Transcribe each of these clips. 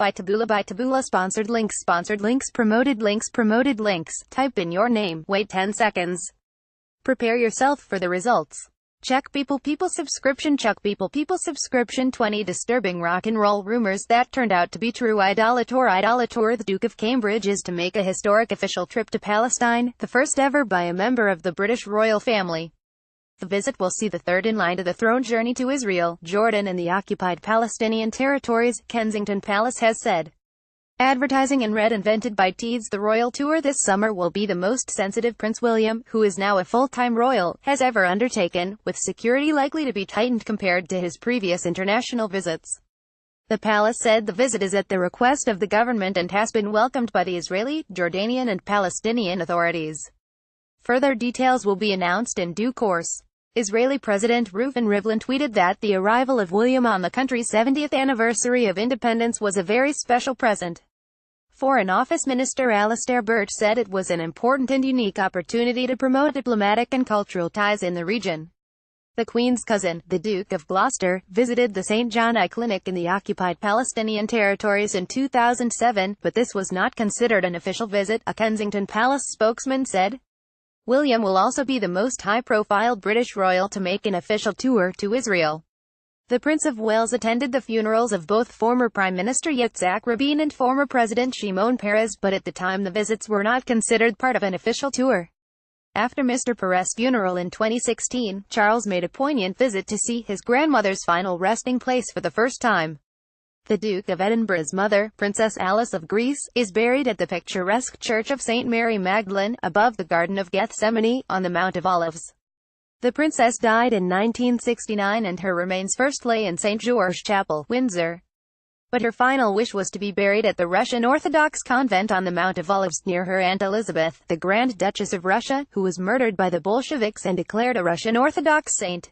By Taboola. Sponsored links, promoted links. Type in your name, wait 10 seconds. Prepare yourself for the results. Check people subscription. 20 disturbing rock and roll rumors that turned out to be true. Idolator. The Duke of Cambridge is to make a historic official trip to Palestine, the first ever by a member of the British royal family. The visit will see the third in line to the throne journey to Israel, Jordan and the occupied Palestinian territories, Kensington Palace has said. Advertising and invented by Teeds. The royal tour this summer will be the most sensitive Prince William, who is now a full-time royal, has ever undertaken, with security likely to be tightened compared to his previous international visits. The palace said the visit is at the request of the government and has been welcomed by the Israeli, Jordanian and Palestinian authorities. Further details will be announced in due course. Israeli President Reuven Rivlin tweeted that the arrival of William on the country's 70th anniversary of independence was a very special present. Foreign Office Minister Alastair Birch said it was an important and unique opportunity to promote diplomatic and cultural ties in the region. The Queen's cousin, the Duke of Gloucester, visited the St. John Eye Clinic in the occupied Palestinian territories in 2007, but this was not considered an official visit, a Kensington Palace spokesman said. William will also be the most high-profile British royal to make an official tour to Israel. The Prince of Wales attended the funerals of both former Prime Minister Yitzhak Rabin and former President Shimon Peres, but at the time the visits were not considered part of an official tour. After Mr. Peres' funeral in 2016, Charles made a poignant visit to see his grandmother's final resting place for the first time. The Duke of Edinburgh's mother, Princess Alice of Greece, is buried at the picturesque Church of St. Mary Magdalene, above the Garden of Gethsemane, on the Mount of Olives. The princess died in 1969 and her remains first lay in St. George Chapel, Windsor. But her final wish was to be buried at the Russian Orthodox convent on the Mount of Olives, near her Aunt Elizabeth, the Grand Duchess of Russia, who was murdered by the Bolsheviks and declared a Russian Orthodox saint.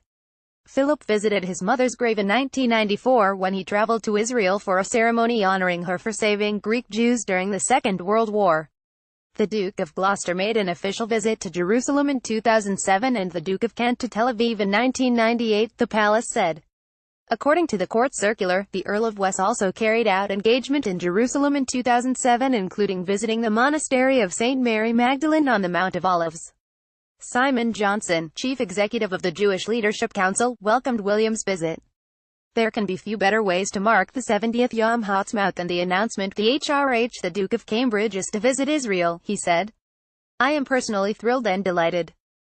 Philip visited his mother's grave in 1994 when he traveled to Israel for a ceremony honoring her for saving Greek Jews during the Second World War. The Duke of Gloucester made an official visit to Jerusalem in 2007 and the Duke of Kent to Tel Aviv in 1998, the palace said. According to the court circular, the Earl of Wessex also carried out engagement in Jerusalem in 2007, including visiting the monastery of St. Mary Magdalene on the Mount of Olives. Simon Johnson, chief executive of the Jewish Leadership Council, welcomed William's visit. There can be few better ways to mark the 70th Yom Ha'atzmaut than the announcement the Duke of Cambridge is to visit Israel, he said. I am personally thrilled and delighted.